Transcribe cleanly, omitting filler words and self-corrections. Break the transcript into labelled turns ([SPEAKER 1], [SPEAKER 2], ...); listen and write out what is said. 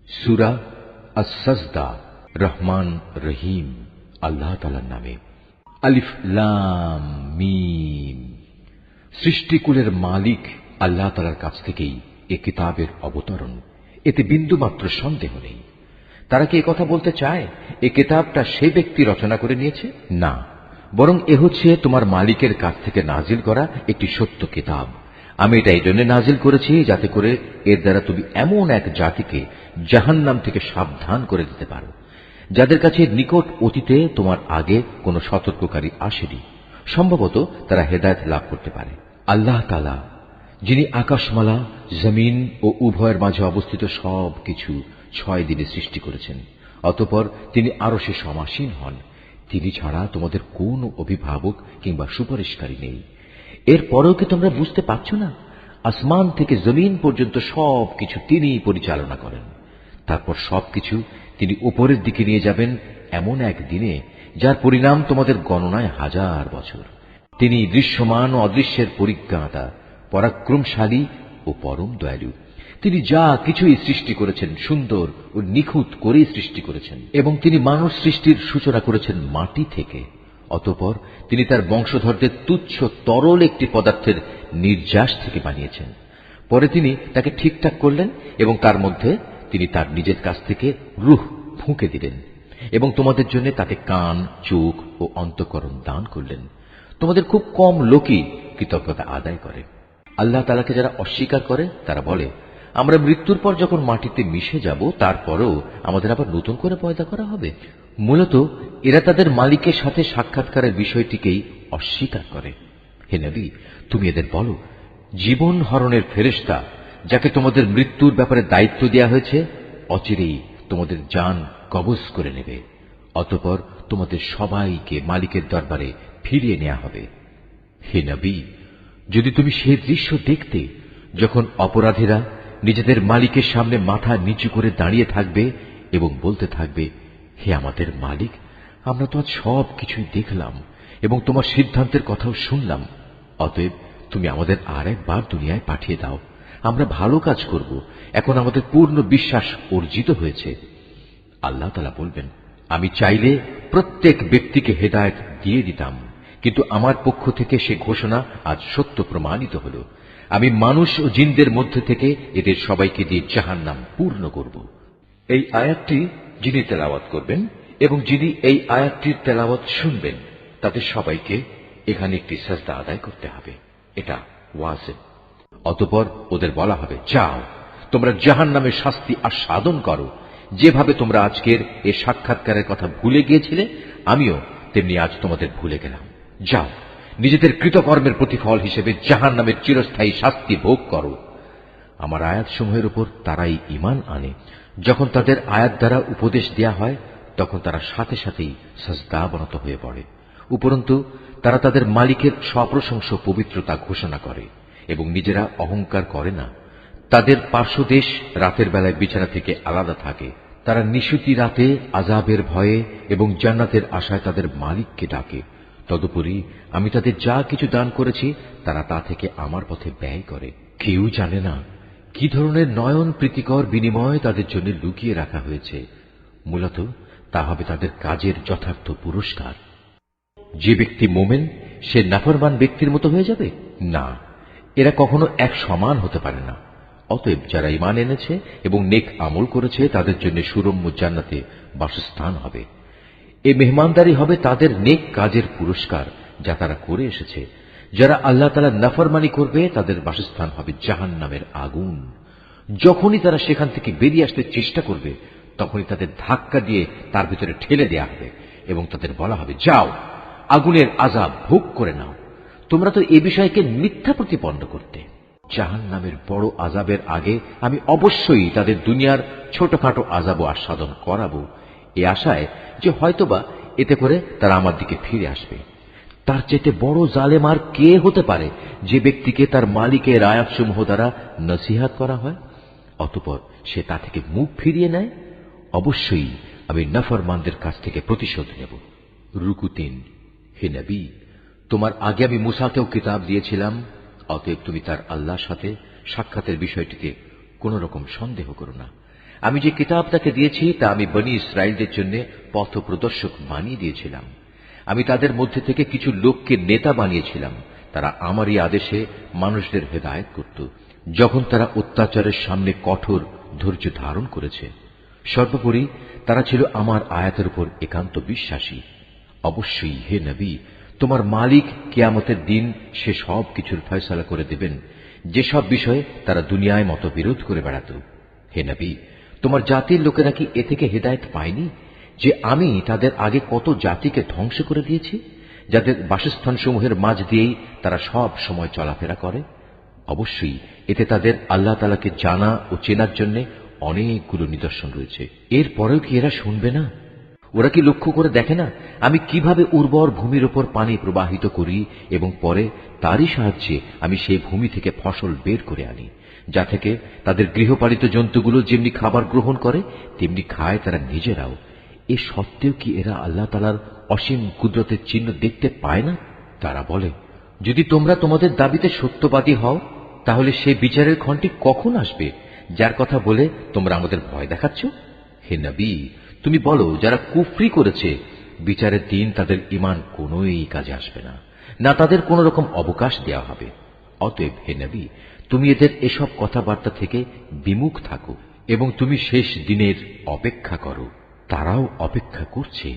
[SPEAKER 1] সূরা আস-সাজদা। রহমান রহিম আল্লাহ তাআলার নামে। আলিফ লাম মিম। সৃষ্টিকুলের মালিক আল্লাহ তাআলার কাছ থেকেই এ কিতাবের অবতরণ, এতে বিন্দুমাত্র সন্দেহ নেই। তারা কি কথা বলতে চায় এ কিতাবটা সে ব্যক্তি রচনা করে নিয়েছে? না, বরং এ হচ্ছে তোমার মালিকের কাছ থেকে নাজিল করা একটি সত্য কিতাব। আমি এটা এই জন্য নাজিল করেছি যাতে করে এর দ্বারা তুমি এমন এক জাতিকে জাহান্নাম থেকে সাবধান করে দিতে পারো যাদের কাছে নিকট অতীতে তোমার আগে কোনো সতর্ককারী আসেনি। সম্ভবত তারা হেদায়েত লাভ করতে পারে। আল্লাহ তাআলা যিনি আকাশমালা, জমিন ও উভয়ের মাঝে অবস্থিত সব কিছু 6 দিনে সৃষ্টি করেছেন, অতঃপর তিনি আরশে সমাসীন হন। তিনি ছাড়া তোমাদের কোন অভিভাবক কিংবা সুপারিশকারী নেই। এরপরেও কি তোমরা বুঝতে পারছো না? আসমান থেকে জমিন পর্যন্ত সবকিছু তিনি পরিচালনা করেন। তারপর সবকিছু তিনি উপরের দিকে নিয়ে যাবেন এমন এক দিনে যার পরিণাম তোমাদের গণনায় 1000 বছর। তিনি দৃশ্যমান ও অদৃশ্যের পরিজ্ঞাতা, পরাক্রমশালী ও পরম দয়ালু। তিনি যা কিছুই সৃষ্টি করেছেন সুন্দর ও নিখুঁত করেই সৃষ্টি করেছেন, এবং তিনি মানব সৃষ্টির সূচনা করেছেন মাটি থেকে। অতঃপর তিনি তার বংশধরদের তুচ্ছ তরল একটি পদার্থের নির্যাস থেকে বানিয়েছেন। পরে তিনি তাকে ঠিকঠাক করলেন এবং তার মধ্যে তিনি তার নিজের কাছ থেকে রূহ ফুঁকে দিলেন, এবং তোমাদের জন্য তাতে কান, চোখ ও অন্তঃকরণ দান করলেন। তোমাদের খুব কম লোকই কৃতজ্ঞতা আদায় করে। আল্লাহ তাআলাকে যারা অস্বীকার করে তারা বলে, আমরা মৃত্যুর পর যখন মাটিতে মিশে যাব তারপরেও আমাদের আবার নতুন করে পয়দা করা হবে। মূলত এরা তাদের মালিকের সাথে সাক্ষাৎকারের বিষয়টিকেই অস্বীকার করে। হে নবী, তুমি এদের বলো, জীবন হরণের ফেরেশতা যাকে তোমাদের মৃত্যুর ব্যাপারে দায়িত্ব দেওয়া হয়েছে অচিরেই তোমাদের জান কবজ করে নেবে। অতঃপর তোমাদের সবাইকে মালিকের দরবারে ফিরিয়ে নেওয়া হবে। হে নবী, যদি তুমি সেই দৃশ্য দেখতে যখন অপরাধীরা নিজেদের মালিকের সামনে মাথা নিচু করে দাঁড়িয়ে থাকবে এবং বলতে থাকবে, হে আমাদের মালিক, আমরা তো আজ সব কিছুই দেখলাম এবং তোমার সিদ্ধান্তের কথাও শুনলাম। অতএব তুমি আমাদের আর একবার দুনিয়ায় পাঠিয়ে দাও। আমরা ভালো কাজ করব। এখন আমাদের পূর্ণ বিশ্বাস অর্জিত হয়েছে। আল্লাহ তাআলা বলবেন, আমি চাইলে প্রত্যেক ব্যক্তিকে হেদায়েত দিয়ে দিতাম, কিন্তু আমার পক্ষ থেকে সে ঘোষণা আজ সত্য প্রমাণিত হল। আমি মানুষ ও জিনদের মধ্যে থেকে এদের সবাইকে দিয়ে জাহান্নাম পূর্ণ করব। এই আয়াতটি যিনি তেলাওয়াত করবেন এবং যিনি এই আয়াতটির তেলাওয়াত শুনবেন তাদের সবাইকে এখানে একটি সাজদা আদায় করতে হবে। এটা ওয়াজিব। অতঃপর ওদের বলা হবে, যাও তোমরা জাহান্নামের শাস্তি আস্বাদন করো। যেভাবে তোমরা আজকের এই সাক্ষাৎকারের কথা ভুলে গিয়েছিলে, আমিও তেমনি আজ তোমাদের ভুলে গেলাম। যাও নিজেদের কৃতকর্মের প্রতিফল হিসেবে জাহান্নামের চিরস্থায়ী শাস্তি ভোগ করো। আমার আয়াতসমূহের উপর তারাই ঈমান আনে। যখন তাদের আয়াত দ্বারা উপদেশ দেয়া হয় তখন তারা সাথে সাথেই সাজদাবনত হয়ে পড়ে। উপরন্তু তারা তাদের মালিকের সপ্রশংস পবিত্রতা ঘোষণা করে এবং নিজেরা অহংকার করে না। তাদের পার্শ্বদেশ রাতের বেলায় বিছানা থেকে আলাদা থাকে। তারা নিশুতি রাতে আযাবের ভয়ে এবং জান্নাতের আশায় তাদের মালিককে ডাকে। তদুপরি আমি তাদের যা কিছু দান করেছি তারা তা থেকে আমার পথে ব্যয় করে। কেউ জানে না কি ধরনের নয়ন প্রীতিকর বিনিময় তাদের জন্য লুকিয়ে রাখা হয়েছে। মূলত তা হবে তাদের কাজের যথার্থ পুরস্কার। যে ব্যক্তি মোমেন সে নাফরমান ব্যক্তির মতো হয়ে যাবে? না, এরা কখনো এক সমান হতে পারে না। অতএব যারা ঈমান এনেছে এবং নেক আমল করেছে তাদের জন্য সুরম্য জান্নাতে বাসস্থান হবে। এই মেহমানদারি হবে তাদের নেক কাজের পুরস্কার যা তারা করে এসেছে। যারা আল্লাহ তাআলার নাফরমানি করবে তাদের বাসস্থান হবে জাহান্নামের আগুন। যখনই তারা সেখান থেকে বেরিয়ে আসতে চেষ্টা করবে তখনই তাদের ধাক্কা দিয়ে তার ভিতরে ঠেলে দেয়া হবে এবং তাদের বলা হবে, যাও আগুনের আযাব ভোগ করে নাও। তোমরা তো এ বিষয়কে মিথ্যা প্রতিপন্ন করতে। জাহান্নামের বড় আযাবের আগে আমি অবশ্যই তাদের দুনিয়ার ছোটখাটো আযাবও আস্বাদন করাবো, এ আশায় যে হয়তোবা এতে করে তারা আমার দিকে ফিরে আসবে। তার চাইতে বড় জালেম আর কে হতে পারে যে ব্যক্তিকে তার মালিকের আয়াতসমূহ দ্বারা নসিহত করা হয় অতঃপর সে তা থেকে মুখ ফিরিয়ে নেয়। অবশ্যই আমি নাফরমানদের কাছ থেকে প্রতিশোধ নেব। রুকু ৩। হে নবী, তোমার আগে আমি মূসাকেও কিতাব দিয়েছিলাম, অতএব তুমি তার আল্লাহর সাথে সাক্ষাতের বিষয়টিতে কোন রকম সন্দেহ করো না। আমি যে কিতাব তাকে দিয়েছি তা আমি বনী ইসরায়েলদের জন্য পথ প্রদর্শক বানিয়ে দিয়েছিলাম। আমি তাদের মধ্যে থেকে কিছু লোককে নেতা বানিয়েছিলাম, তারা আমারই আদেশে মানুষদের হেদায়েত করত, যখন তারা অত্যাচারের সামনে কঠোর ধৈর্য ধারণ করেছে। সর্বোপরি তারা ছিল আমার আয়াতের উপর একান্ত বিশ্বাসী। অবশ্যই হে নবী, তোমার মালিক কিয়ামতের দিন সে সব কিছুর ফয়সালা করে দেবেন যেসব বিষয়ে তারা দুনিয়ায় মতবিরোধ করে বেড়াত। হে নবী, তোমার জাতির লোকেরা কি এ থেকে হেদায়েত পায়নি যে আমি তাদের আগে কত জাতিকে ধ্বংস করে দিয়েছি, যাদের বাসস্থানসমূহের মাঝ দিয়েই তারা সব সময় চলাফেরা করে? অবশ্যই এতে তাদের আল্লাহ তাআলাকে জানা ও চেনার জন্য অনেকগুলো নিদর্শন রয়েছে। এরপরেও কি এরা শুনবে না? ওরা কি লক্ষ্য করে দেখে না আমি কিভাবে উর্বর ভূমির উপর পানি প্রবাহিত করি এবং পরে তারই সাহায্যে আমি সেই ভূমি থেকে ফসল বের করে আনি, যা থেকে তাদের গৃহপালিত জন্তুগুলো যেমনি খাবার গ্রহণ করে তেমনি খায় তারা নিজেরাও। এ সত্ত্বেও কি এরা আল্লাহ তাআলার অসীম কুদরতের চিহ্ন দেখতে পায় না? তারা বলে, যদি তোমরা তোমাদের দাবিতে সত্যবাদী হও তাহলে সেই বিচারের ক্ষণটি কখন আসবে যার কথা বলে তোমরা আমাদের ভয় দেখাচ্ছ? হে নবী, তুমি বলো, যারা কুফরি করেছে বিচারের দিন তাদের ঈমান কোনোই কাজে আসবে না, না তাদের কোন রকম অবকাশ দেওয়া হবে। অতএব হে নবী, তুমি এদের এসব কথাবার্তা থেকে বিমুখ থাকো এবং তুমি শেষ দিনের অপেক্ষা করো। তারাও অপেক্ষা করছে।